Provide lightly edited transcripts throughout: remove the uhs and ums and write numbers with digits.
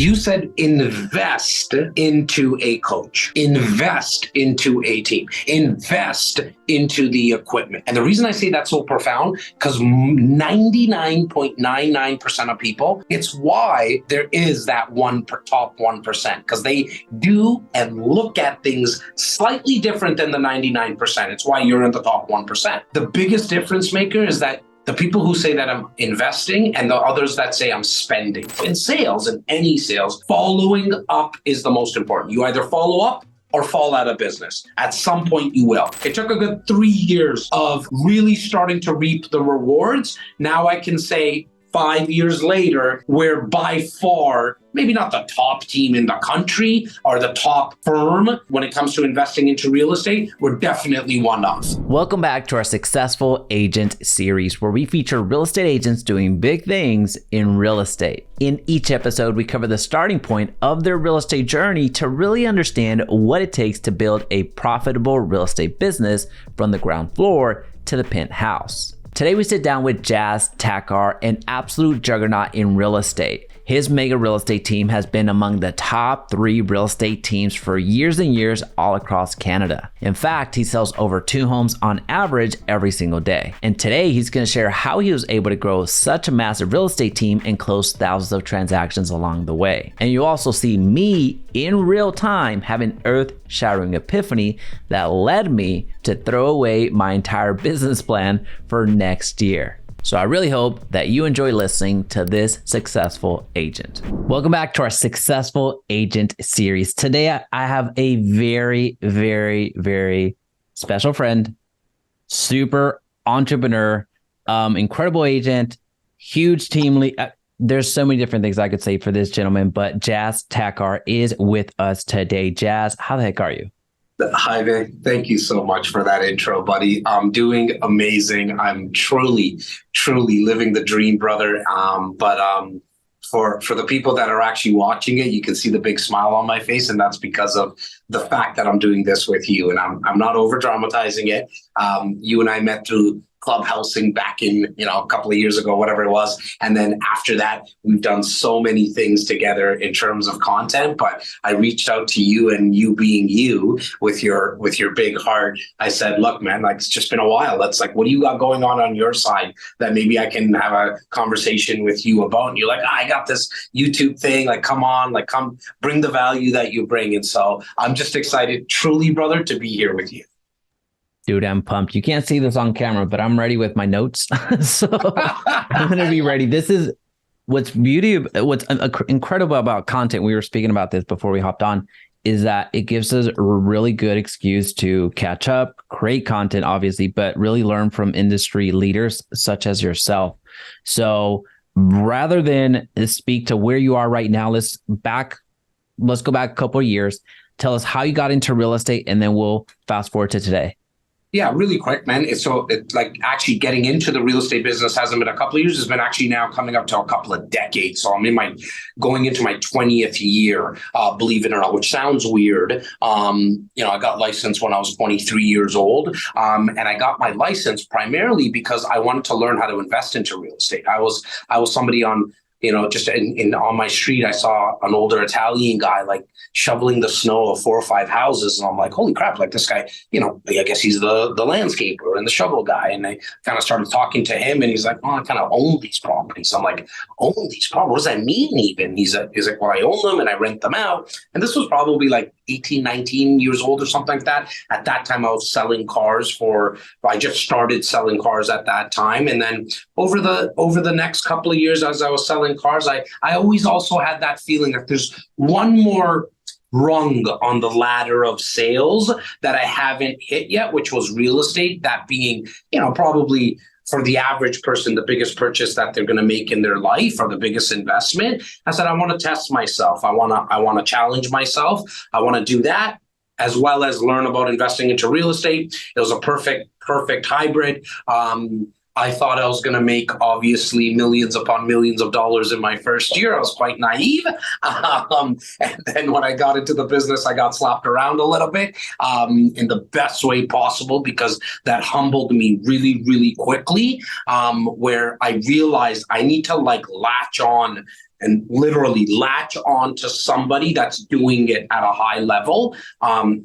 You said invest into a coach, invest into a team, invest into the equipment. And the reason I say that's so profound, because 99.99% of people, it's why there is that top 1%, because they do and look at things slightly different than the 99%. It's why you're in the top 1%. The biggest difference maker is that the people who say that I'm investing and the others that say I'm spending. In sales, in any sales, following up is the most important. You either follow up or fall out of business. At some point you will. It took a good 3 years of really starting to reap the rewards. Now I can say 5 years later, we're by far, maybe not the top team in the country or the top firm when it comes to investing into real estate. We're definitely one of. Welcome back to our Successful Agent series, where we feature real estate agents doing big things in real estate. In each episode, we cover the starting point of their real estate journey to really understand what it takes to build a profitable real estate business from the ground floor to the penthouse. Today, we sit down with Jas Takhar, an absolute juggernaut in real estate. His mega real estate team has been among the top 3 real estate teams for years and years all across Canada. In fact, he sells over 2 homes on average every single day. And today, he's going to share how he was able to grow such a massive real estate team and close thousands of transactions along the way. And you also see me in real time have an earth-shattering epiphany that led me to throw away my entire business plan for next year. So I really hope that you enjoy listening to this Successful Agent. Welcome back to our Successful Agent series. Today, I have a very, very, very special friend, super entrepreneur, incredible agent, huge team lead. There's so many different things I could say for this gentleman, but Jas Takhar is with us today. Jas, how the heck are you? Jaime, thank you so much for that intro, buddy. I'm doing amazing. I'm truly living the dream, brother. For the people that are actually watching it, you can see the big smile on my face, and that's because of the fact that I'm doing this with you. And I'm not over dramatizing it. You and I met through clubhousing back in, a couple of years ago, whatever it was. And then after that, we've done so many things together in terms of content. But I reached out to you, and you being you with your big heart, I said, look, man, like, it's just been a while. That's like, what do you got going on your side that maybe I can have a conversation with you about? And you're like, I got this YouTube thing. Like, come on, like, come bring the value that you bring. And so I'm just excited, truly, brother, to be here with you. Dude, I'm pumped. You can't see this on camera, but I'm ready with my notes. So I'm going to be ready. This is what's incredible about content. We were speaking about this before we hopped on, is that it gives us a really good excuse to catch up, create content, obviously, but really learn from industry leaders such as yourself. So rather than speak to where you are right now, let's go back a couple of years. Tell us how you got into real estate, and then we'll fast forward to today. Yeah, really quick, man. It's like actually getting into the real estate business hasn't been a couple of years. It's been actually now coming up to a couple of decades. So I'm going into my 20th year, believe it or not, which sounds weird. I got licensed when I was 23 years old. And I got my license primarily because I wanted to learn how to invest into real estate. I was somebody on, just on my street, I saw an older Italian guy like shoveling the snow of 4 or 5 houses. And I'm like, holy crap, like this guy, I guess he's the landscaper and the shovel guy. And I kind of started talking to him, and he's like, I kind of own these properties. I'm like, own these properties? What does that mean even? He's like, well, I own them and I rent them out. And this was probably like 18, 19 years old or something like that. At that time, I was selling cars I just started selling cars at that time. And then over the next couple of years, as I was selling cars, I always also had that feeling that there's one more rung on the ladder of sales that I haven't hit yet, which was real estate. That being, probably for the average person, the biggest purchase that they're going to make in their life, or the biggest investment. I said, I want to test myself. I want to challenge myself. I want to do that, as well as learn about investing into real estate. It was a perfect hybrid. I thought I was going to make, obviously, millions upon millions of dollars in my first year. I was quite naive. And then when I got into the business, I got slapped around a little bit in the best way possible, because that humbled me really, really quickly, where I realized I need to latch on and literally latch on to somebody that's doing it at a high level.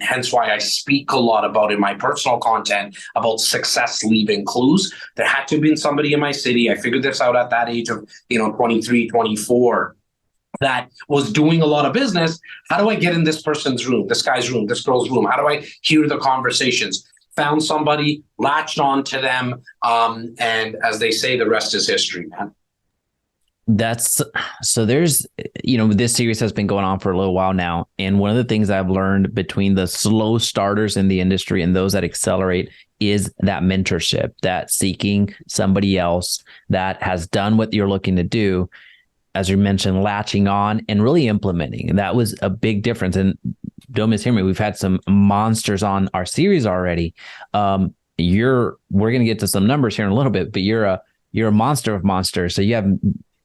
Hence why I speak a lot about in my personal content about success leaving clues. There had to have been somebody in my city. I figured this out at that age of, 23, 24, that was doing a lot of business. How do I get in this person's room, this guy's room, this girl's room? How do I hear the conversations? Found somebody, latched on to them. And as they say, the rest is history, man. There's, this series has been going on for a little while now. And one of the things I've learned between the slow starters in the industry and those that accelerate is that mentorship, that seeking somebody else that has done what you're looking to do, as you mentioned, latching on and really implementing. That was a big difference. And don't mishear me, we've had some monsters on our series already. We're going to get to some numbers here in a little bit, but you're a monster of monsters. So you have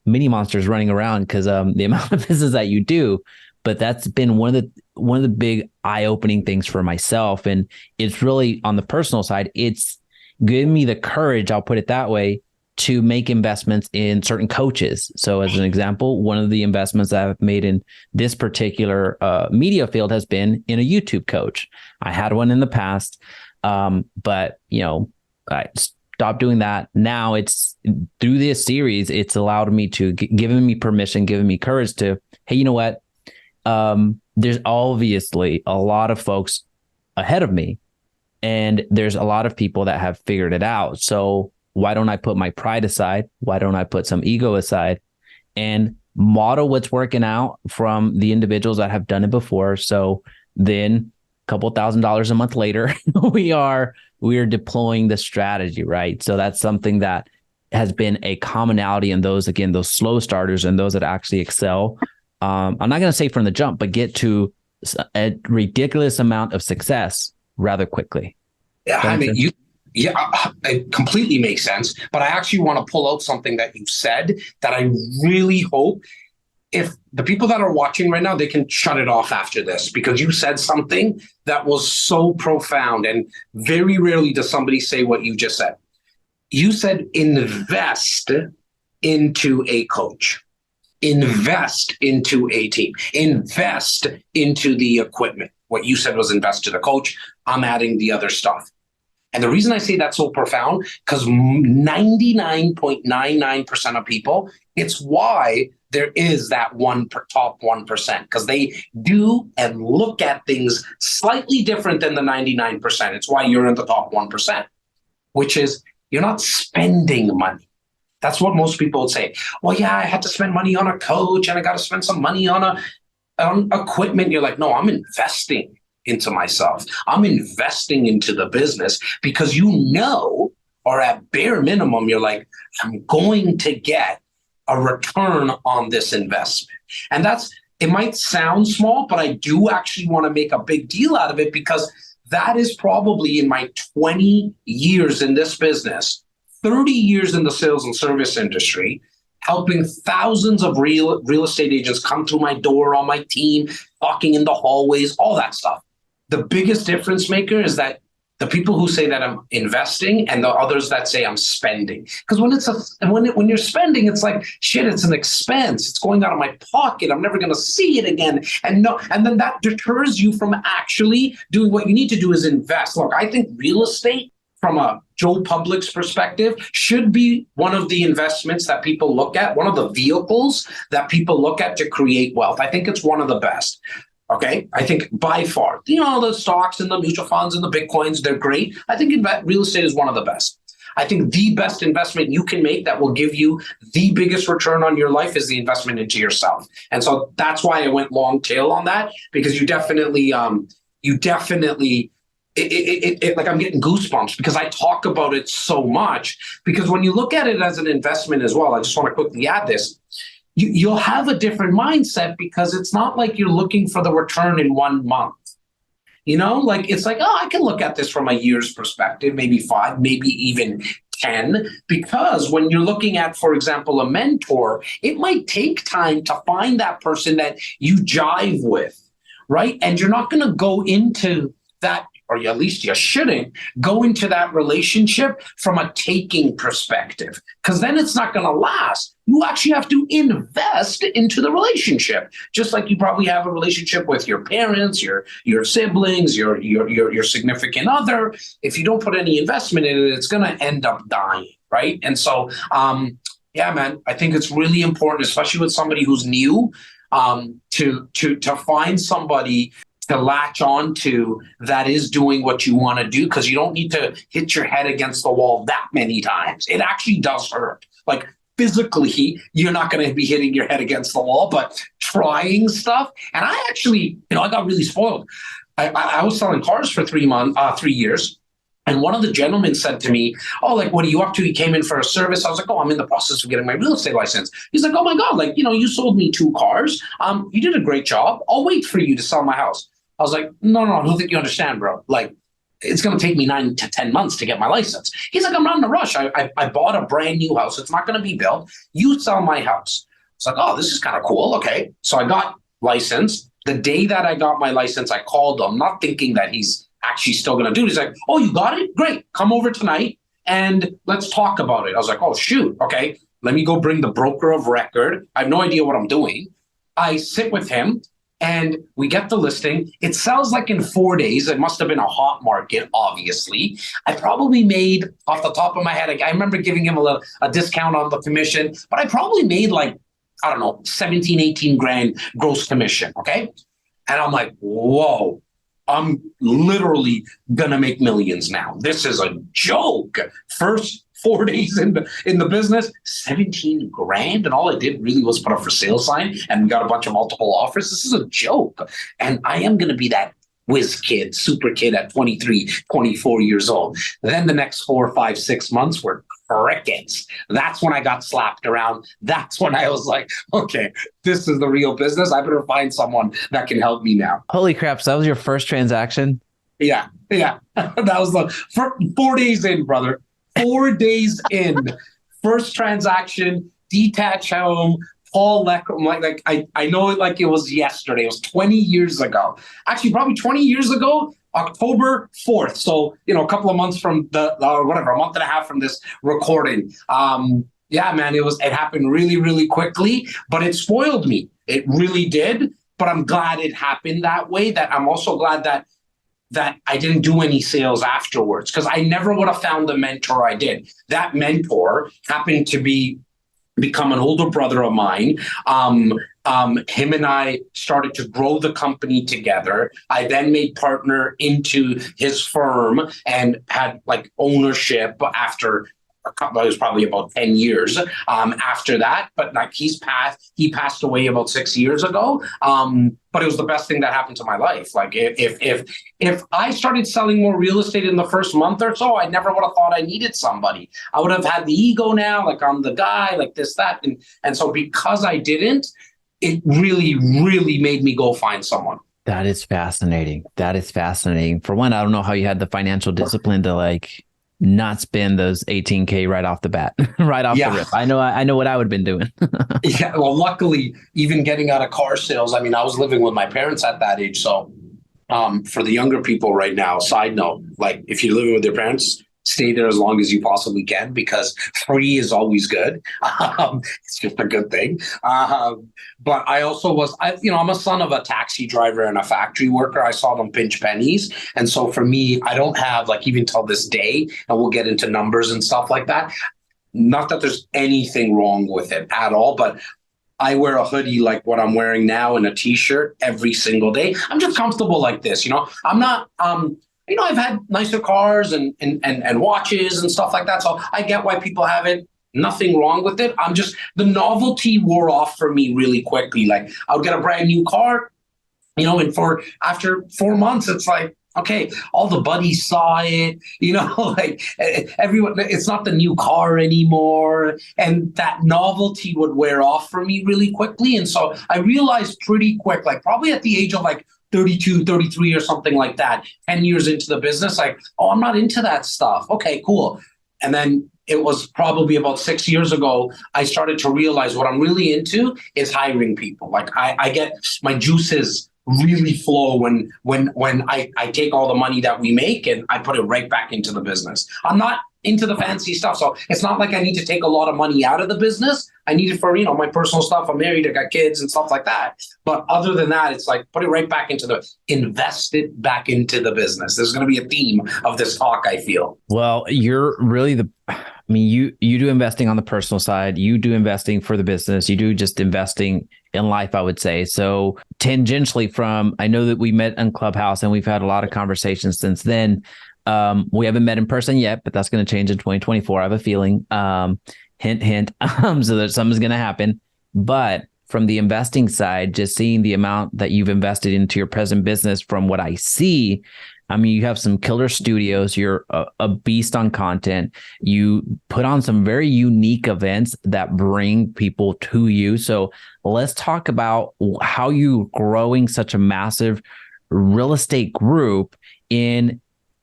mini monsters running around because the amount of business that you do. But that's been one of the big eye-opening things for myself. And it's really on the personal side, it's given me the courage, I'll put it that way, to make investments in certain coaches. So as an example, one of the investments that I've made in this particular media field has been in a YouTube coach. I had one in the past, but I stopped doing that. Now it's through this series, it's allowed me to given me permission, given me courage to, hey, you know what? There's obviously a lot of folks ahead of me, and there's a lot of people that have figured it out. So why don't I put my pride aside? Why don't I put some ego aside and model what's working out from the individuals that have done it before? So then a couple $1,000s a month later, we are deploying the strategy, right? So that's something that has been a commonality in those slow starters and those that actually excel. I'm not going to say from the jump, but get to a ridiculous amount of success rather quickly. Yeah, I mean, it completely makes sense. But I actually want to pull out something that you said that I really hope if the people that are watching right now, they can shut it off after this, because you said something that was so profound, and very rarely does somebody say what you just said. You said invest into a coach, invest into a team, invest into the equipment. What you said was invest to the coach. I'm adding the other stuff. And the reason I say that's so profound, because 99.99% of people, it's why there is that top 1%, because they do and look at things slightly different than the 99%. It's why you're in the top 1%, which is you're not spending money. That's what most people would say. Well, yeah, I had to spend money on a coach and I got to spend some money on equipment. You're like, no, I'm investing into myself. I'm investing into the business because or at bare minimum, you're like, I'm going to get a return on this investment. And it might sound small, but I do actually want to make a big deal out of it, because that is probably in my 20 years in this business, 30 years in the sales and service industry, helping thousands of real estate agents come through my door, on my team, talking in the hallways, all that stuff. The biggest difference maker is that the people who say that I'm investing and the others that say I'm spending. Because when you're spending, it's like, shit, it's an expense. It's going out of my pocket. I'm never going to see it again. And then that deters you from actually doing what you need to do, is invest. Look, I think real estate, from a Joe Public's perspective, should be one of the investments that people look at, one of the vehicles that people look at to create wealth. I think it's one of the best. Okay, I think by far, the stocks and the mutual funds and the Bitcoins, they're great. I think real estate is one of the best. I think the best investment you can make that will give you the biggest return on your life is the investment into yourself. And so that's why I went long tail on that, because you definitely, like, I'm getting goosebumps because I talk about it so much. Because when you look at it as an investment as well, I just want to quickly add this. You'll have a different mindset, because it's not like you're looking for the return in 1 month. It's like, I can look at this from a year's perspective, maybe 5, maybe even 10, because when you're looking at, for example, a mentor, it might take time to find that person that you jive with, right? And you're not going to go into that or at least you shouldn't, go into that relationship from a taking perspective, because then it's not going to last. You actually have to invest into the relationship, just like you probably have a relationship with your parents, your siblings, your significant other. If you don't put any investment in it, it's going to end up dying, right? And so, yeah, man, I think it's really important, especially with somebody who's new, to find somebody to latch on to that is doing what you want to do, because you don't need to hit your head against the wall that many times. It actually does hurt. Like physically, you're not going to be hitting your head against the wall, but trying stuff. And I actually, I got really spoiled. I was selling cars for 3 years. And one of the gentlemen said to me, "Oh, like, what are you up to?" He came in for a service. I was like, "Oh, I'm in the process of getting my real estate license." He's like, "Oh my God, like, you sold me 2 cars. You did a great job. I'll wait for you to sell my house." I was like, no, I don't think you understand, bro. Like, it's going to take me 9 to 10 months to get my license. He's like, "I'm not in a rush. I bought a brand new house. It's not going to be built. You sell my house." It's like, "Oh, this is kind of cool." Okay. So I got licensed. The day that I got my license, I called him, not thinking that he's actually still going to do it. He's like, "Oh, you got it? Great. Come over tonight and let's talk about it." I was like, "Oh, shoot. Okay. Let me go bring the broker of record. I have no idea what I'm doing." I sit with him and we get the listing. It sells like in 4 days. It must have been a hot market, obviously. I probably made, off the top of my head, I remember giving him a discount on the commission, but I probably made like, I don't know, 17, 18 grand gross commission. Okay. And I'm like, whoa, I'm literally going to make millions now. This is a joke. First 4 days in the business, 17 grand. And all I did really was put a for sale sign and got a bunch of multiple offers. This is a joke. And I am going to be that whiz kid, super kid at 23, 24 years old. Then the next 4, 5, 6 months were crickets. That's when I got slapped around. That's when I was like, okay, this is the real business. I better find someone that can help me now. Holy crap. So that was your first transaction? Yeah. That was the 4 days in, brother. 4 days in, first transaction, detached home, Paul Lecker. Like I know it like it was yesterday. It was 20 years ago. Actually, probably 20 years ago, October 4th. So, a couple of months from a month and a half from this recording. Yeah, man, it happened really, really quickly, but it spoiled me. It really did. But I'm glad it happened that way. That I'm also glad that I didn't do any sales afterwards, because I never would have found the mentor I did. That mentor happened to become an older brother of mine. Him and I started to grow the company together. I then made partner into his firm and had like ownership after it was probably about 10 years after that. But like he passed away about 6 years ago. But it was the best thing that happened to my life. Like if I started selling more real estate in the first month or so, I never would have thought I needed somebody. I would have had the ego now, like I'm the guy, like this, that. And so because I didn't, it really, really made me go find someone. That is fascinating. For one, I don't know how you had the financial discipline to like not spend those 18K right off the bat, right off the rip. I know what I would have been doing. Yeah. Well, luckily, even getting out of car sales, I mean, I was living with my parents at that age. So for the younger people right now, side note, like if you're living with your parents, stay there as long as you possibly can, because free is always good. It's just a good thing. But I also I'm a son of a taxi driver and a factory worker. I saw them pinch pennies. And so for me, I don't have, like, even till this day, and we'll get into numbers and stuff like that. Not that there's anything wrong with it at all, but I wear a hoodie like what I'm wearing now and a t-shirt every single day. I'm just comfortable like this. I'm not, I've had nicer cars and watches and stuff like that. So I get why people have it. Nothing wrong with it. The novelty wore off for me really quickly. Like I would get a brand new car, and after 4 months, it's like, okay, all the buddies saw it, like everyone, it's not the new car anymore. And that novelty would wear off for me really quickly. And so I realized pretty quick, like probably at the age of like 32, 33 or something like that, 10 years into the business, like, oh, I'm not into that stuff. Okay, cool. And then it was probably about 6 years ago, I started to realize what I'm really into is hiring people. Like I get my juices really flow when I take all the money that we make and I put it right back into the business. I'm not into the fancy stuff. So it's not like I need to take a lot of money out of the business. I need it for, my personal stuff. I'm married, I got kids and stuff like that. But other than that, it's like put it right back invest it back into the business. There's going to be a theme of this talk, I feel. Well, you're really you do investing on the personal side. You do investing for the business. You do just investing in life, I would say. So tangentially I know that we met in Clubhouse and we've had a lot of conversations since then. We haven't met in person yet, but that's going to change in 2024. I have a feeling, hint, hint. So that something's going to happen. But from the investing side, just seeing the amount that you've invested into your present business from what I see, I mean, you have some killer studios. You're a beast on content. You put on some very unique events that bring people to you. So let's talk about how you're growing such a massive real estate group in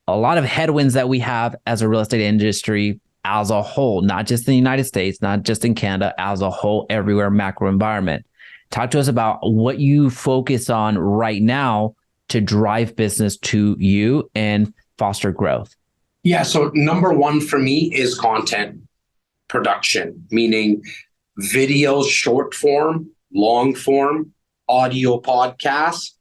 a lot of headwinds that we have as a real estate industry as a whole, not just in the United States, not just in Canada, as a whole, everywhere, macro environment. Talk to us about what you focus on right now to drive business to you and foster growth. Yeah. So number one for me is content production, meaning videos, short form, long form, audio podcasts,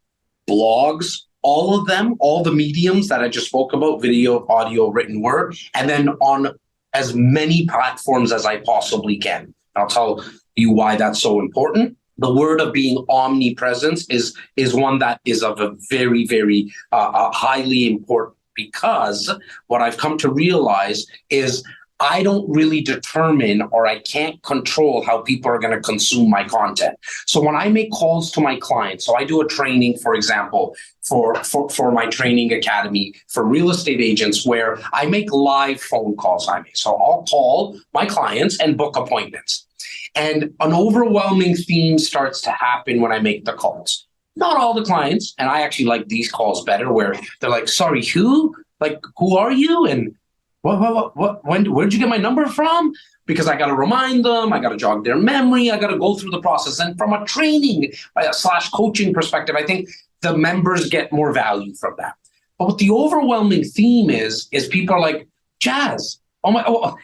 blogs, all of them, all the mediums that I just spoke about, video, audio, written word, and then on as many platforms as I possibly can. I'll tell you why that's so important. The word of being omnipresence is one that is of a very, very highly important, because what I've come to realize is I don't really determine, or I can't control how people are going to consume my content. So when I make calls to my clients, so I do a training, for example, for my training academy for real estate agents, where I make live phone calls, Jaime. So I'll call my clients and book appointments. And an overwhelming theme starts to happen when I make the calls. Not all the clients, and I actually like these calls better, where they're like, sorry, who? Like, who are you? And what, where'd you get my number from? Because I got to remind them, I got to jog their memory, I got to go through the process. And from a training / coaching perspective, I think the members get more value from that. But what the overwhelming theme is people are like, Jas,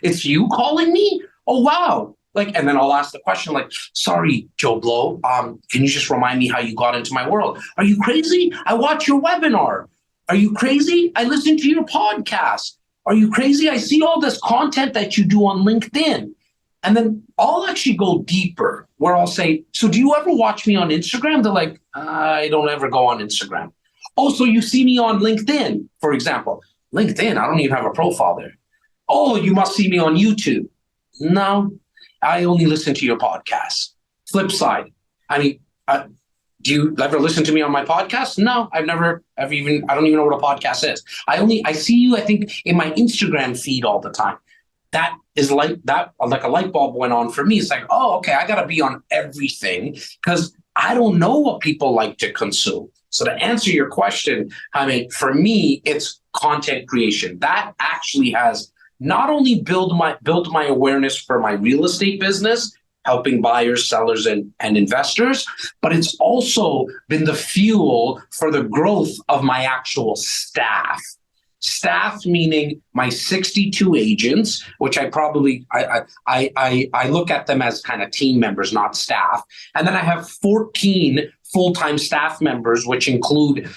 it's you calling me? Oh, wow. Like, and then I'll ask the question like, sorry, Joe Blow, can you just remind me how you got into my world? Are you crazy? I watch your webinar. Are you crazy? I listen to your podcast. Are you crazy? I see all this content that you do on LinkedIn. And then I'll actually go deeper, where I'll say, so do you ever watch me on Instagram? They're like, I don't ever go on Instagram. Oh, so you see me on LinkedIn, for example. LinkedIn, I don't even have a profile there. Oh, you must see me on YouTube. No, I only listen to your podcast. Flip side. I mean, do you ever listen to me on my podcast? No, I don't even know what a podcast is. I see you, I think, in my Instagram feed all the time. That is like a light bulb went on for me. It's like, oh, okay, I got to be on everything because I don't know what people like to consume. So to answer your question, I mean, for me, it's content creation. That actually has not only built my awareness for my real estate business, helping buyers, sellers, and investors, but it's also been the fuel for the growth of my actual staff. Staff meaning my 62 agents, which I look at them as kind of team members, not staff. And then I have 14 full-time staff members, which include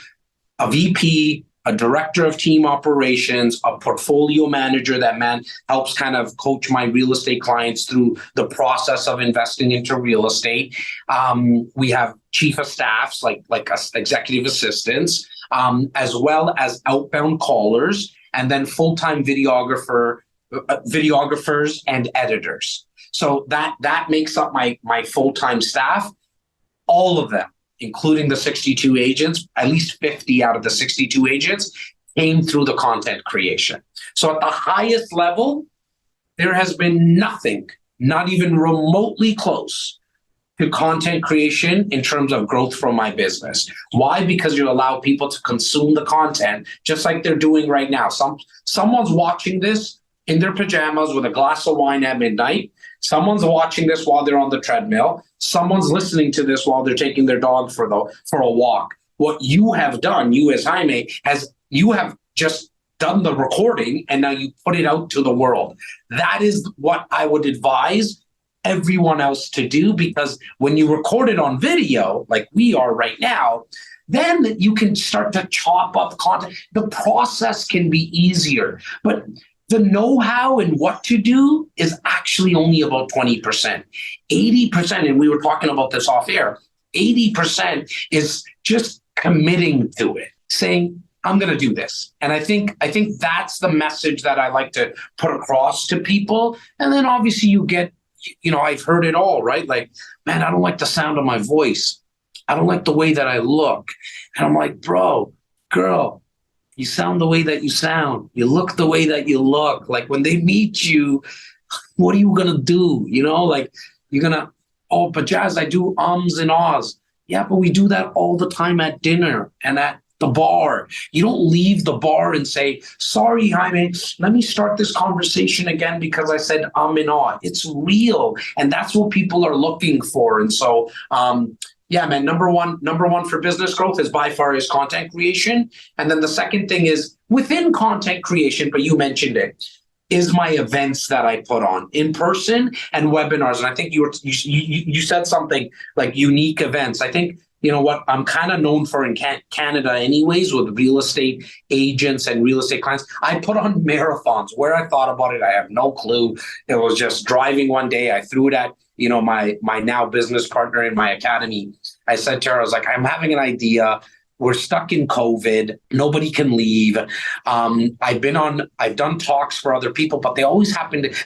a VP, a director of team operations, a portfolio manager that helps kind of coach my real estate clients through the process of investing into real estate. We have chief of staffs, like executive assistants, as well as outbound callers, and then full-time videographers and editors. So that makes up my full-time staff, all of them, including the 62 agents. At least 50 out of the 62 agents came through the content creation. So at the highest level, there has been nothing, not even remotely close to content creation in terms of growth from my business. Why? Because you allow people to consume the content just like they're doing right now. Someone's watching this in their pajamas with a glass of wine at midnight. Someone's watching this while they're on the treadmill. Someone's listening to this while they're taking their dog for a walk. What you have done, you as Jaime, you have just done the recording and now you put it out to the world. That is what I would advise everyone else to do, because when you record it on video, like we are right now, then you can start to chop up content. The process can be easier, but the know-how and what to do is actually only about 20%. 80%, and we were talking about this off air, 80% is just committing to it, saying, I'm going to do this. And I think that's the message that I like to put across to people. And then obviously you get, I've heard it all, right? Like, man, I don't like the sound of my voice. I don't like the way that I look. And I'm like, bro, girl, you sound the way that you sound. You look the way that you look. Like when they meet you, what are you going to do? Like you're going to, oh, but Jas, I do ums and ahs. Yeah, but we do that all the time at dinner and at the bar. You don't leave the bar and say, sorry, Jaime, let me start this conversation again because I said and ah. It's real. And that's what people are looking for. And so, yeah, man, number one for business growth is by far is content creation. And then the second thing is within content creation, but you mentioned it, is my events that I put on in person and webinars. And I think you said something like unique events. I think, what I'm kind of known for in Canada anyways, with real estate agents and real estate clients, I put on marathons. Where I thought about it, I have no clue. It was just driving one day. I threw it at, my now business partner in my academy. I said to her, I was like, I'm having an idea. We're stuck in COVID. Nobody can leave. I've done talks for other people, but they always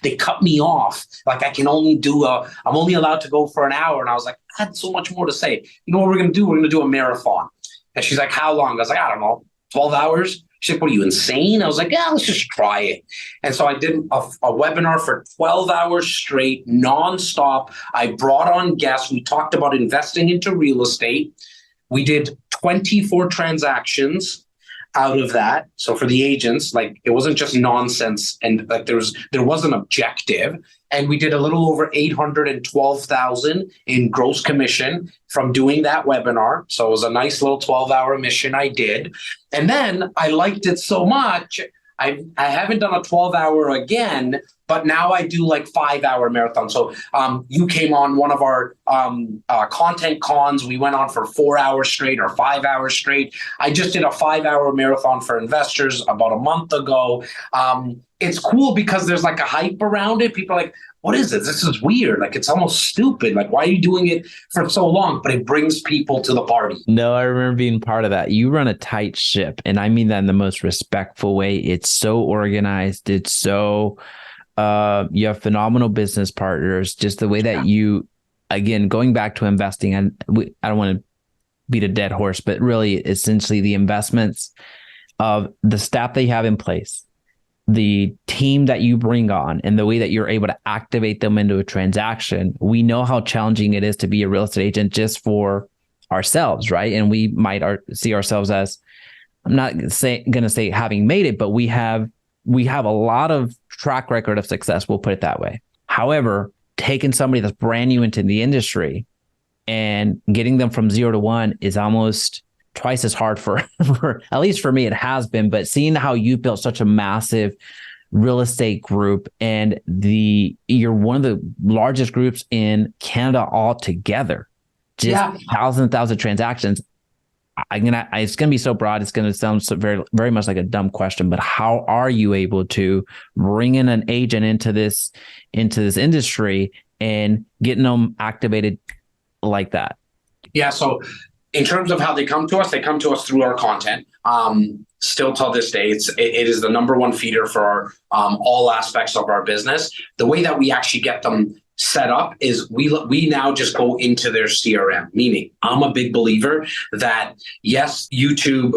they cut me off. Like I'm only allowed to go for an hour. And I was like, I had so much more to say. You know what we're going to do? We're going to do a marathon. And she's like, how long? I was like, I don't know, 12 hours. She's like, what are you, insane? I was like, yeah, let's just try it. And so I did a webinar for 12 hours straight, nonstop. I brought on guests. We talked about investing into real estate. We did 24 transactions out of that. So for the agents, like it wasn't just nonsense, and like there was an objective. And we did a little over 812,000 in gross commission from doing that webinar. So it was a nice little 12-hour mission I did. And then I liked it so much, I haven't done a 12-hour again, but now I do like 5-hour marathon. So you came on one of our content cons. We went on for 4 hours straight or 5 hours straight. I just did a 5-hour marathon for investors about a month ago. It's cool because there's like a hype around it. People are like, what is this? This is weird. Like, it's almost stupid. Like, why are you doing it for so long? But it brings people to the party. No, I remember being part of that. You run a tight ship. And I mean that in the most respectful way. It's so organized. It's so, you have phenomenal business partners. Just the way that you, again, going back to investing, and I don't want to beat a dead horse, but really essentially the investments of the staff they have in place, the team that you bring on, and the way that you're able to activate them into a transaction. We know how challenging it is to be a real estate agent just for ourselves, right? And we might see ourselves as, I'm not going to say having made it, but we have a lot of track record of success. We'll put it that way. However, taking somebody that's brand new into the industry and getting them from 0 to 1 is almost twice as hard for at least for me, it has been. But seeing how you built such a massive real estate group, and you're one of the largest groups in Canada altogether, just thousands of transactions. It's gonna be so broad. It's gonna sound so very, very much like a dumb question, but how are you able to bring in an agent into this industry and getting them activated like that? Yeah. So in terms of how they come to us through our content. Still till this day, it is the number one feeder for our, all aspects of our business. The way that we actually get them set up is we now just go into their CRM, meaning I'm a big believer that yes, YouTube,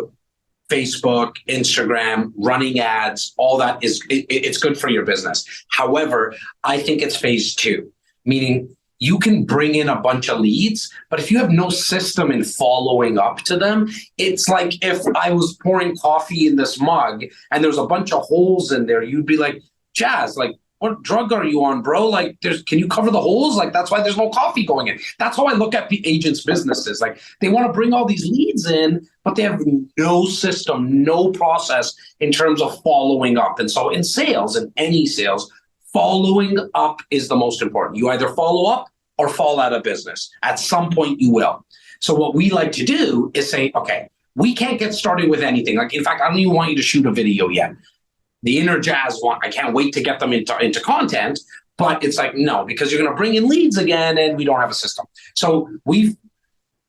Facebook, Instagram, running ads, all that it's good for your business. However, I think it's phase 2, meaning you can bring in a bunch of leads, but if you have no system in following up to them, it's like if I was pouring coffee in this mug and there's a bunch of holes in there, you'd be like, Jas, like, what drug are you on, bro? Like, can you cover the holes? Like, that's why there's no coffee going in. That's how I look at the agents' businesses. Like, they want to bring all these leads in, but they have no system, no process in terms of following up. And so in sales, in any sales, following up is the most important. You either follow up or fall out of business. At some point you will. So what we like to do is say, okay, we can't get started with anything. Like, in fact, I don't even want you to shoot a video yet. The inner Jas want, I can't wait to get them into content, but it's like, no, because you're going to bring in leads again and we don't have a system. So we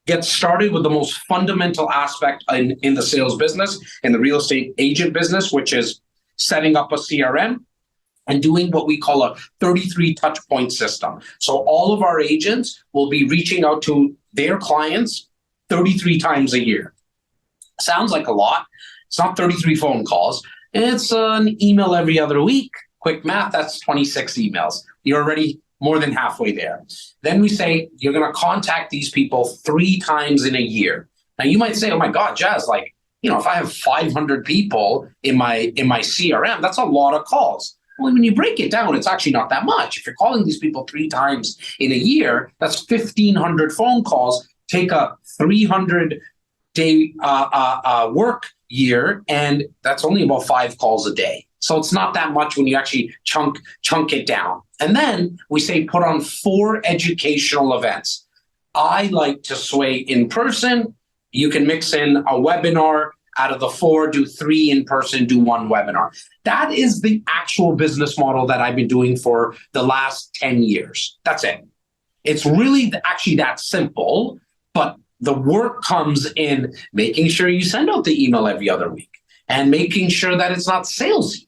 get started with the most fundamental aspect in the sales business, in the real estate agent business, which is setting up a CRM and doing what we call a 33 touch point system. So all of our agents will be reaching out to their clients 33 times a year. Sounds like a lot. It's not 33 phone calls. It's an email every other week. Quick math, that's 26 emails. You're already more than halfway there. Then we say you're going to contact these people 3 times in a year. Now you might say, oh my God, Jas, like, if I have 500 people in my CRM, that's a lot of calls. Well, when you break it down, it's actually not that much. If you're calling these people 3 times in a year, that's 1,500 phone calls. Take a 300-day work year, and that's only about 5 calls a day. So it's not that much when you actually chunk it down. And then we say put on 4 educational events. I like to sway in person. You can mix in a webinar. Out of the 4, do 3 in person, do 1 webinar. That is the actual business model that I've been doing for the last 10 years. That's it. It's really actually that simple, but the work comes in making sure you send out the email every other week and making sure that it's not salesy.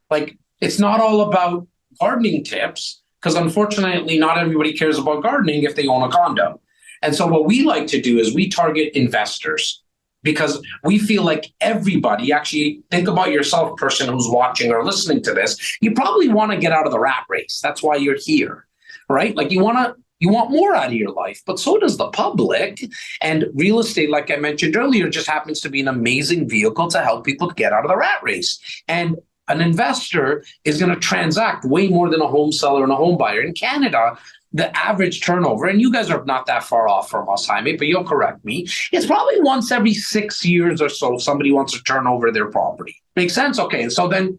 Like, it's not all about gardening tips, because unfortunately not everybody cares about gardening if they own a condo. And so what we like to do is we target investors, because we feel like everybody, actually, think about yourself, person who's watching or listening to this, you probably want to get out of the rat race. That's why you're here, right? Like, you want more out of your life, but so does the public. And real estate, like I mentioned earlier, just happens to be an amazing vehicle to help people get out of the rat race. And an investor is going to transact way more than a home seller and a home buyer. In Canada, the average turnover, and you guys are not that far off from us, Jaime, but you'll correct me, it's probably once every 6 years or so somebody wants to turn over their property. Make sense? Okay. And so then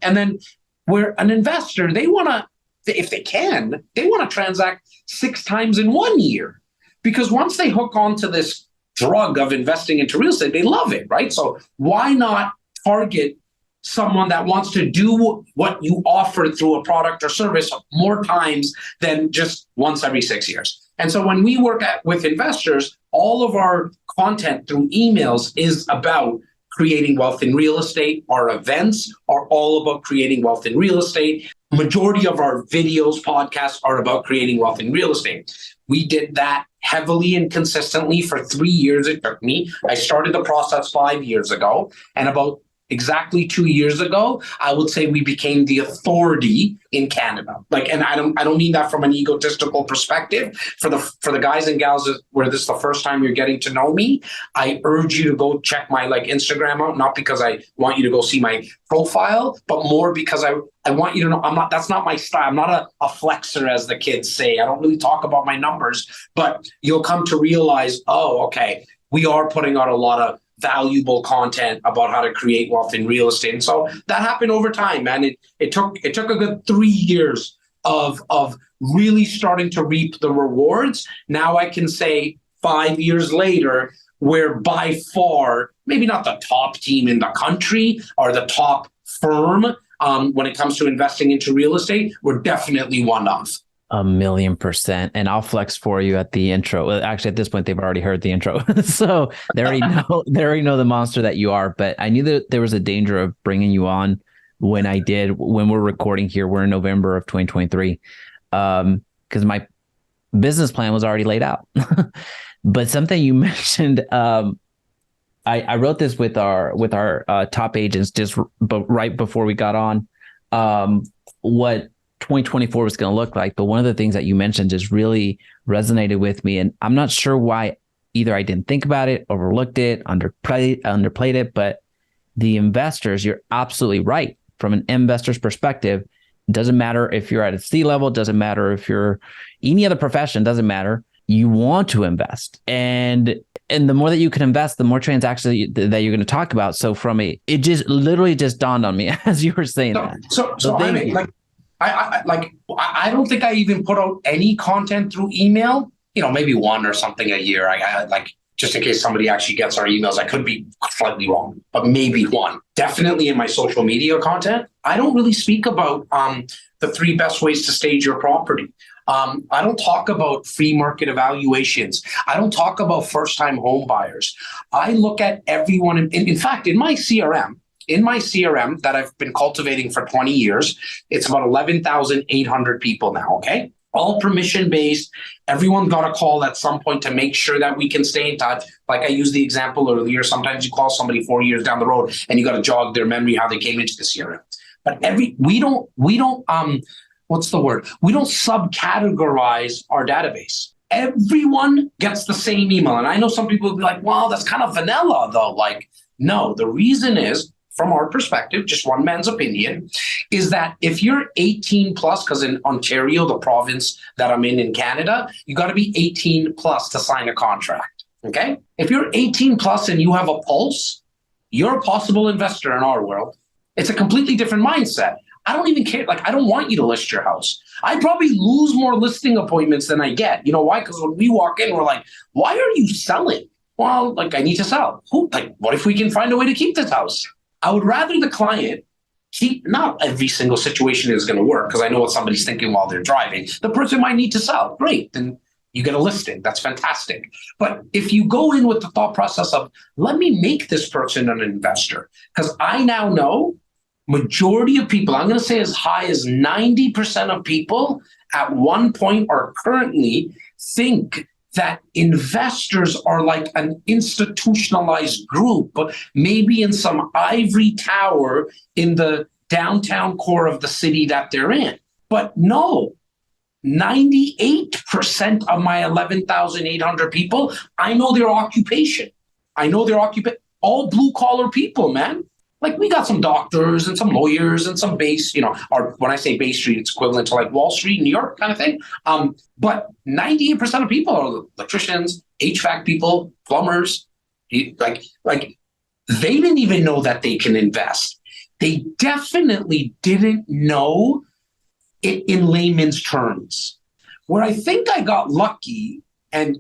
where an investor, they want to, if they can, they want to transact 6 times in 1 year, because once they hook onto this drug of investing into real estate, they love it, right? So why not target someone that wants to do what you offer through a product or service more times than just once every 6 years? And so when we work with investors, all of our content through emails is about creating wealth in real estate. Our events are all about creating wealth in real estate. Majority of our videos, podcasts are about creating wealth in real estate. We did that heavily and consistently for 3 years. It took me. I started the process 5 years ago, and about exactly 2 years ago, I would say we became the authority in Canada. Like, and I don't mean that from an egotistical perspective. For the guys and gals where this is the first time you're getting to know me, I urge you to go check my Instagram out, not because I want you to go see my profile, but more because I want you to know that's not my style. I'm not a flexer, as the kids say. I don't really talk about my numbers, but you'll come to realize, oh, okay, we are putting out a lot of valuable content about how to create wealth in real estate. And so that happened over time, man. It took a good 3 years of really starting to reap the rewards. Now I can say 5 years later, we're by far, maybe not the top team in the country or the top firm when it comes to investing into real estate. We're definitely one of. 1,000,000%. And I'll flex for you at the intro. Well, actually, at this point, they've already heard the intro. So they already know the monster that you are. But I knew that there was a danger of bringing you on when we're recording here. We're in November of 2023. Because my business plan was already laid out. But something you mentioned, I wrote this with our top agents right before we got on, what 2024 was going to look like. But one of the things that you mentioned just really resonated with me. And I'm not sure why either I didn't think about it, overlooked it, underplayed it, but the investors, you're absolutely right. From an investor's perspective, Doesn't matter if you're at a C level, doesn't matter if you're any other profession, doesn't matter. You want to invest. And the more that you can invest, the more transactions that you're going to talk about. So it just literally just dawned on me as you were saying that. So I mean, I don't think I even put out any content through email, maybe one or something a year. I like, just in case somebody actually gets our emails, I could be slightly wrong, but maybe one. Definitely in my social media content, I don't really speak about the 3 best ways to stage your property. I don't talk about free market evaluations. I don't talk about first-time home buyers. I look at everyone. In fact, in my CRM that I've been cultivating for 20 years, it's about 11,800 people now, okay? All permission-based. Everyone got a call at some point to make sure that we can stay in touch. Like I used the example earlier, sometimes you call somebody 4 years down the road and you got to jog their memory how they came into the CRM. But we don't what's the word? We don't subcategorize our database. Everyone gets the same email. And I know some people will be like, well, that's kind of vanilla though. Like, no, the reason is, from our perspective, just one man's opinion, is that if you're 18 plus, because in Ontario, the province that I'm in Canada, you got to be 18 plus to sign a contract, okay? If you're 18 plus and you have a pulse, you're a possible investor in our world. It's a completely different mindset. I don't even care. Like, I don't want you to list your house. I probably lose more listing appointments than I get. You know why? Because when we walk in, we're like, why are you selling? Well, like, I need to sell. What if we can find a way to keep this house? I would rather the client keep, not every single situation is going to work, because I know what somebody's thinking while they're driving. The person might need to sell. Great. Then you get a listing. That's fantastic. But if you go in with the thought process of, let me make this person an investor, because I now know majority of people, I'm going to say as high as 90% of people at one point or currently think that investors are like an institutionalized group, maybe in some ivory tower in the downtown core of the city that they're in. But no, 98% of my 11,800 people, I know their occupation. All blue collar people, man. Like, we got some doctors and some lawyers and some base, or when I say Bay Street, it's equivalent to like Wall Street, New York kind of thing. But 98% of people are electricians, HVAC people, plumbers. Like they didn't even know that they can invest. They definitely didn't know it in layman's terms. Where I think I got lucky, and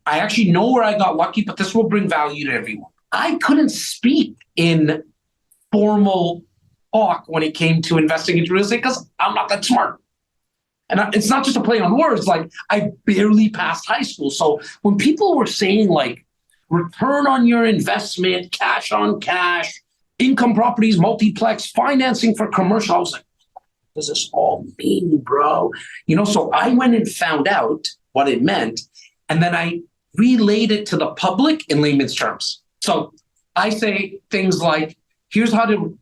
I actually know where I got lucky, but this will bring value to everyone. I couldn't speak in formal talk when it came to investing into real estate because I'm not that smart. And it's not just a play on words. Like, I barely passed high school. So when people were saying like return on your investment, cash on cash, income properties, multiplex, financing for commercial, I was like, what does this all mean, bro? So I went and found out what it meant, and then I relayed it to the public in layman's terms. So I say things like, here's how to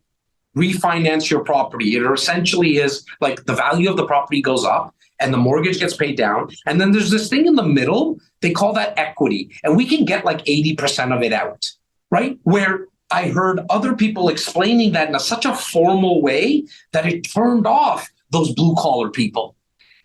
refinance your property. It essentially is like the value of the property goes up and the mortgage gets paid down. And then there's this thing in the middle, they call that equity. And we can get like 80% of it out, right? Where I heard other people explaining that in such a formal way that it turned off those blue collar people.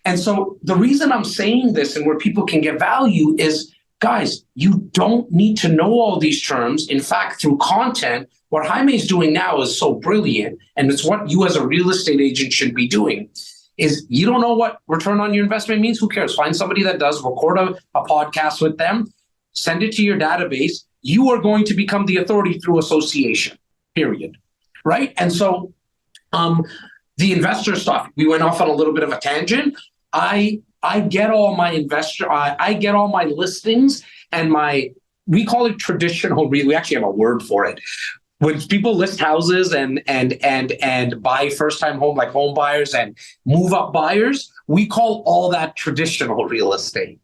And so the reason I'm saying this and where people can get value is, guys, you don't need to know all these terms. In fact, through content, what Jaime is doing now is so brilliant, and it's what you as a real estate agent should be doing, is you don't know what return on your investment means? Who cares? Find somebody that does, record a podcast with them, send it to your database. You are going to become the authority through association, period, right? And so the investor stuff, we went off on a little bit of a tangent. I get all my I get all my listings and we call it traditional. We actually have a word for it. When people list houses and buy first-time home, like home buyers and move-up buyers, we call all that traditional real estate.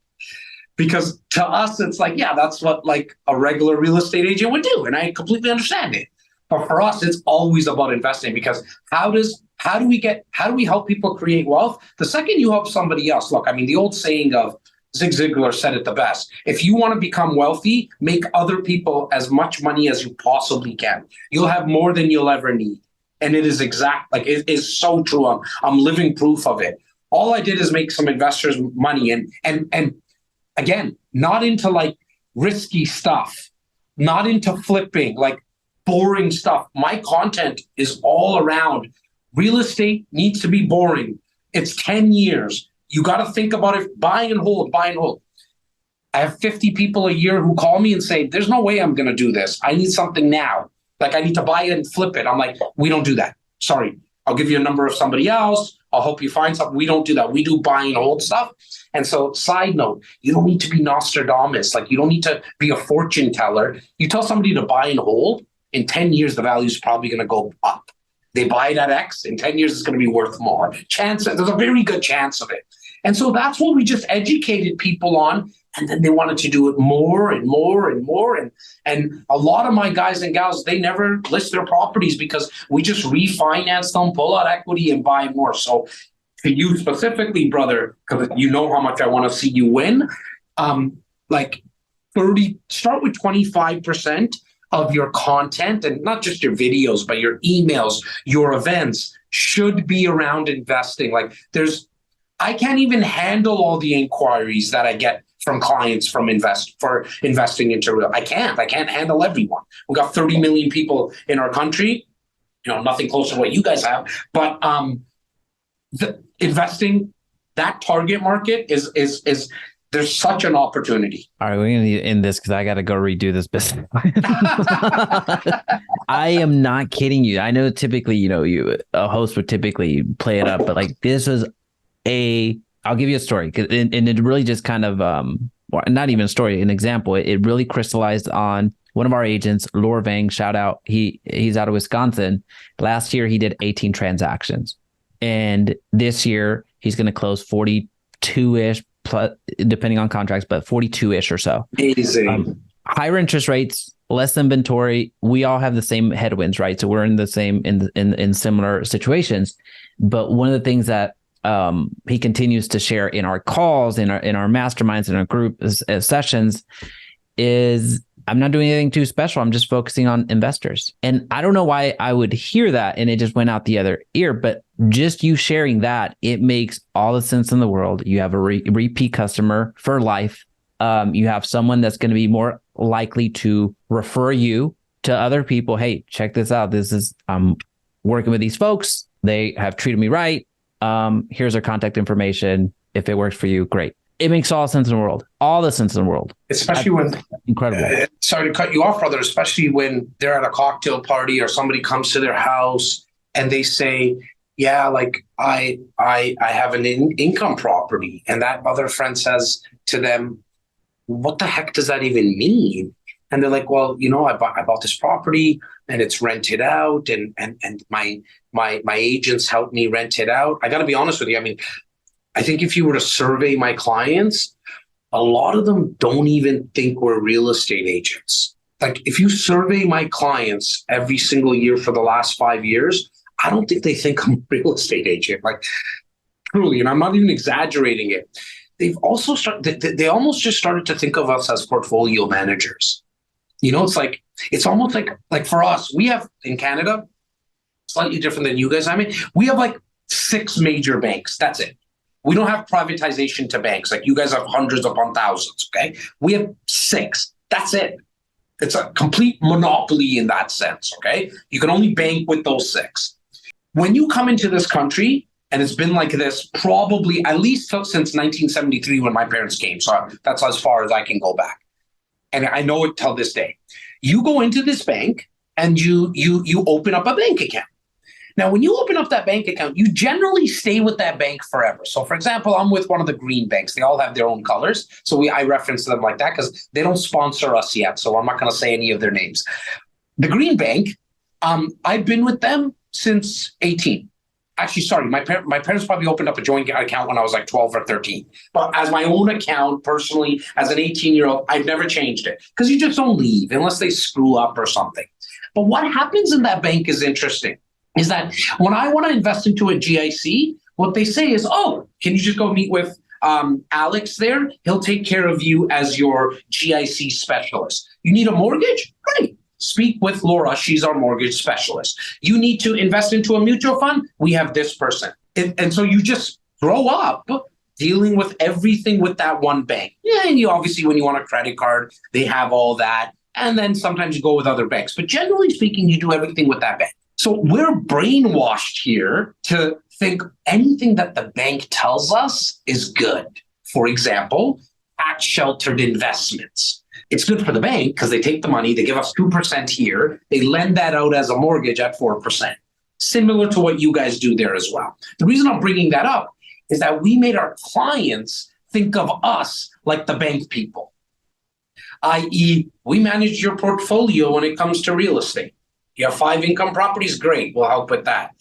Because to us, it's like, yeah, that's what like a regular real estate agent would do. And I completely understand it. But for us, it's always about investing, because how do we help people create wealth? The second you help somebody else, look, I mean, the old saying of Zig Ziglar said it the best. If you want to become wealthy, make other people as much money as you possibly can. You'll have more than you'll ever need. And it is exact, like it is so true. I'm living proof of it. All I did is make some investors money, and again, not into like risky stuff, not into flipping, like boring stuff. My content is all around real estate needs to be boring. It's 10 years. You got to think about it. Buy and hold, buy and hold. I have 50 people a year who call me and say, there's no way I'm going to do this. I need something now. Like I need to buy it and flip it. I'm like, we don't do that. Sorry. I'll give you a number of somebody else. I'll help you find something. We don't do that. We do buy and hold stuff. And so side note, you don't need to be Nostradamus. Like you don't need to be a fortune teller. You tell somebody to buy and hold, in 10 years, the value is probably going to go up. They buy it at X, in 10 years, it's going to be worth more. There's a very good chance of it. And so that's what we just educated people on. And then they wanted to do it more and more and more. And a lot of my guys and gals, they never list their properties because we just refinance them, pull out equity and buy more. So to you specifically, brother, because you know how much I want to see you win, start with 25% of your content, and not just your videos, but your emails, your events should be around investing. Like I can't even handle all the inquiries that I get from clients for investing into real. I can't handle everyone. We got 30 million people in our country, nothing close to what you guys have, but the investing, that target market is there's such an opportunity. All right, we're going to end this because I got to go redo this business. I am not kidding you. I know typically, a host would typically play it up, but like this was I'll give you a story, and it really just kind of, not even a story, an example. It really crystallized on one of our agents, Lor Vang, shout out. He's out of Wisconsin. Last year, he did 18 transactions. And this year, he's going to close 42-ish, plus, depending on contracts, but 42-ish or so. Amazing. Higher interest rates, less inventory. We all have the same headwinds, right? So we're in the same, in similar situations. But one of the things that he continues to share in our calls, in our masterminds, in our group sessions, is I'm not doing anything too special. I'm just focusing on investors. And I don't know why I would hear that and it just went out the other ear, but just you sharing that, it makes all the sense in the world. You have a repeat customer for life. You have someone that's going to be more likely to refer you to other people. Hey, check this out. I'm working with these folks. They have treated me right. Here's our contact information. If it works for you, great. It makes all the sense in the world. All the sense in the world. Especially when, incredible. Sorry to cut you off, brother, especially when they're at a cocktail party or somebody comes to their house and they say, yeah, like I have an income property. And that other friend says to them, what the heck does that even mean? And they're like, well, I bought this property and it's rented out and my agents helped me rent it out. I got to be honest with you. I mean, I think if you were to survey my clients, a lot of them don't even think we're real estate agents. Like if you survey my clients every single year for the last 5 years, I don't think they think I'm a real estate agent. Like truly, and I'm not even exaggerating it. They've also they almost just started to think of us as portfolio managers. It's almost like for us, we have in Canada, slightly different than you guys. I mean, we have like 6 major banks. That's it. We don't have privatization to banks. Like you guys have hundreds upon thousands. Okay. We have 6. That's it. It's a complete monopoly in that sense. Okay. You can only bank with those 6. When you come into this country, and it's been like this probably at least since 1973 when my parents came. So that's as far as I can go back. And I know it till this day. You go into this bank and you open up a bank account. Now, when you open up that bank account, you generally stay with that bank forever. So, for example, I'm with one of the green banks. They all have their own colors. So I reference them like that because they don't sponsor us yet. So I'm not going to say any of their names. The green bank, I've been with them since 18. Actually, sorry, my parents probably opened up a joint account when I was like 12 or 13. But as my own account, personally, as an 18-year-old, I've never changed it because you just don't leave unless they screw up or something. But what happens in that bank is interesting. Is that when I want to invest into a GIC, what they say is, oh, can you just go meet with Alex there? He'll take care of you as your GIC specialist. You need a mortgage? Great. speak with Laura. She's our mortgage specialist. You need to invest into a mutual fund. We have this person. And so you just grow up dealing with everything with that one bank. Yeah, and you obviously, when you want a credit card, they have all that. And then sometimes you go with other banks. But generally speaking, you do everything with that bank. So we're brainwashed here to think anything that the bank tells us is good. For example, tax-sheltered investments. It's good for the bank because they take the money, they give us 2% here, they lend that out as a mortgage at 4%. Similar to what you guys do there as well. The reason I'm bringing that up is that we made our clients think of us like the bank people, i.e., we manage your portfolio when it comes to real estate. You have 5 income properties, great, we'll help with that.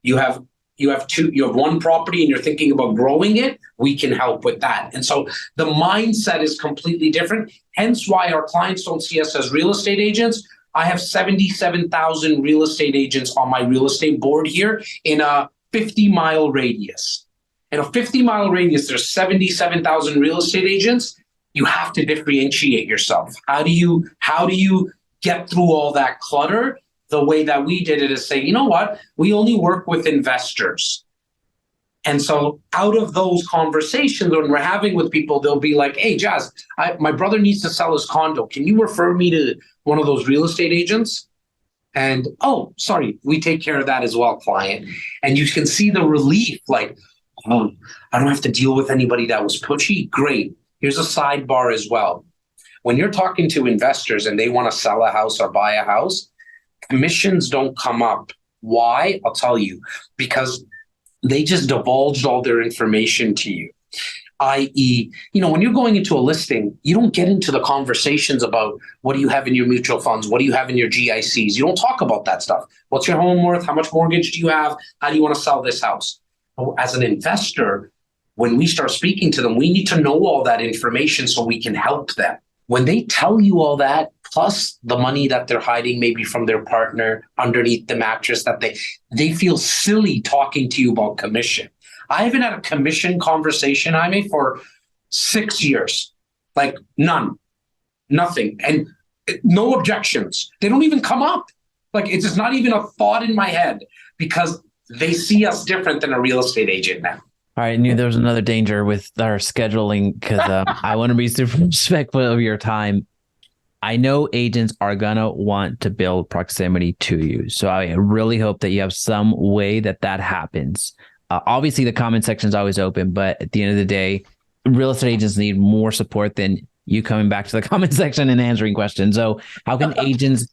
You have one property and you're thinking about growing it, we can help with that. And so the mindset is completely different, hence why our clients don't see us as real estate agents. I have 77,000 real estate agents on my real estate board here in a 50-mile radius. In a 50-mile radius, there's 77,000 real estate agents. You have to differentiate yourself. How do you get through all that clutter? The way that we did it is say, you know what? We only work with investors. And so out of those conversations when we're having with people, they'll be like, hey, Jas, my brother needs to sell his condo. Can you refer me to one of those real estate agents? And, oh, sorry, we take care of that as well, client. And you can see the relief, like, oh, I don't have to deal with anybody that was pushy. Great. Here's a sidebar as well. When you're talking to investors and they want to sell a house or buy a house, commissions don't come up. Why? I'll tell you. Because they just divulged all their information to you. I.e., when you're going into a listing, you don't get into the conversations about what do you have in your mutual funds? What do you have in your GICs? You don't talk about that stuff. What's your home worth? How much mortgage do you have? How do you want to sell this house? As an investor, when we start speaking to them, we need to know all that information so we can help them. When they tell you all that, plus the money that they're hiding maybe from their partner underneath the mattress, that they feel silly talking to you about commission. I haven't had a commission conversation, Jaime, for 6 years. Like nothing. And no objections. They don't even come up. Like it's just not even a thought in my head because they see us different than a real estate agent now. All right, I knew there was another danger with our scheduling because I want to be super respectful of your time. I know agents are going to want to build proximity to you. So I really hope that you have some way that happens. Obviously, the comment section is always open, but at the end of the day, real estate agents need more support than you coming back to the comment section and answering questions. So how can agents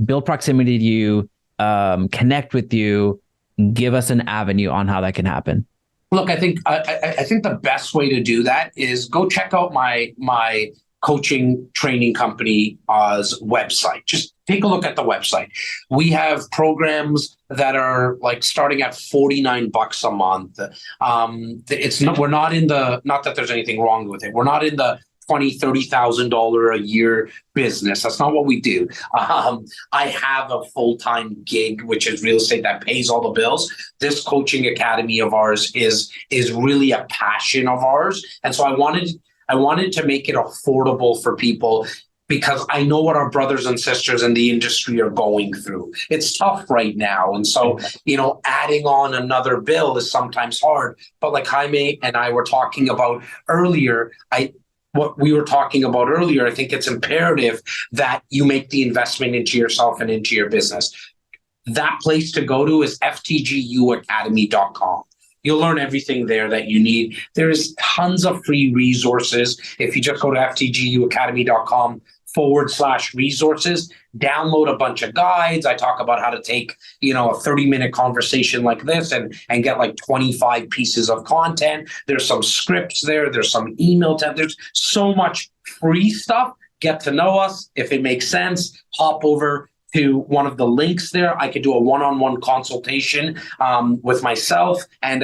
build proximity to you, connect with you, give us an avenue on how that can happen? Look, I think the best way to do that is go check out my coaching training company's website. Just take a look at the website. We have programs that are like starting at $49 a month. We're not in the, not that there's anything wrong with it. We're not in the $20,000-$30,000 a year business. That's not what we do. I have a full-time gig, which is real estate that pays all the bills. This coaching academy of ours is really a passion of ours. And so I wanted to make it affordable for people because I know what our brothers and sisters in the industry are going through. It's tough right now. And so, adding on another bill is sometimes hard. But like Jaime and I were talking about earlier, I think it's imperative that you make the investment into yourself and into your business. That place to go to is ftguacademy.com. You'll learn everything there that you need. There's tons of free resources. If you just go to ftguacademy.com/resources, download a bunch of guides. I talk about how to take, a 30-minute conversation like this and get like 25 pieces of content. There's some scripts there. There's some email templates. There's so much free stuff. Get to know us. If it makes sense, hop over to one of the links there. I could do a one-on-one consultation with myself and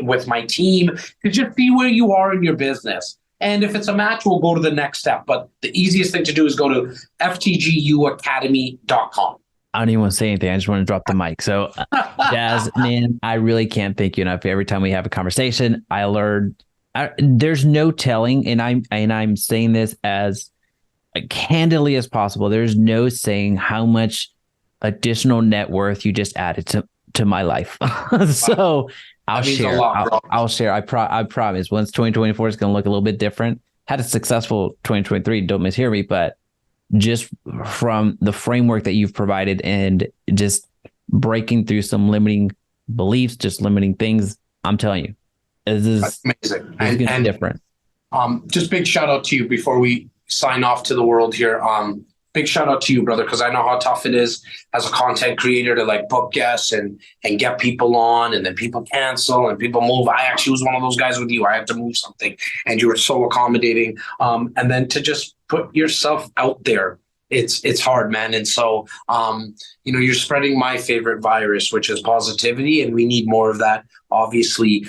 with my team to just see where you are in your business. And if it's a match, we'll go to the next step. But the easiest thing to do is go to ftguacademy.com. I don't even want to say anything. I just want to drop the mic. So, Jas, man, I really can't thank you enough. Every time we have a conversation, I learn. There's no telling, and I'm saying this as candidly as possible. There's no saying how much additional net worth you just added to my life. So I'll share. I'll share. I promise. Once 2024 is going to look a little bit different. Had a successful 2023. Don't mishear me, but just from the framework that you've provided and just breaking through some limiting beliefs, just limiting things, I'm telling you, this is amazing and different. Just big shout out to you before we sign off to the world here. Big shout out to you, brother, because I know how tough it is as a content creator to like book guests and get people on, and then people cancel and people move. I actually was one of those guys with you. I had to move something, and you were so accommodating. And then to just put yourself out there, it's hard, man. And so, you're spreading my favorite virus, which is positivity, and we need more of that. Obviously,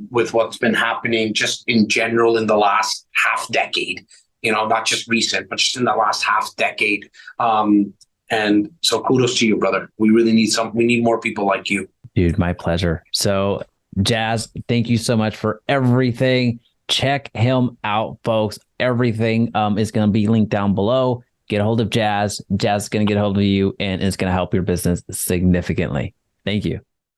with what's been happening just in general in the last half decade. Not just recent, but just in the last half decade. And so kudos to you, brother. We really need more people like you. Dude, my pleasure. So Jas, thank you so much for everything. Check him out, folks. Everything is going to be linked down below. Get a hold of Jas. Jas is going to get a hold of you, and it's going to help your business significantly. Thank you.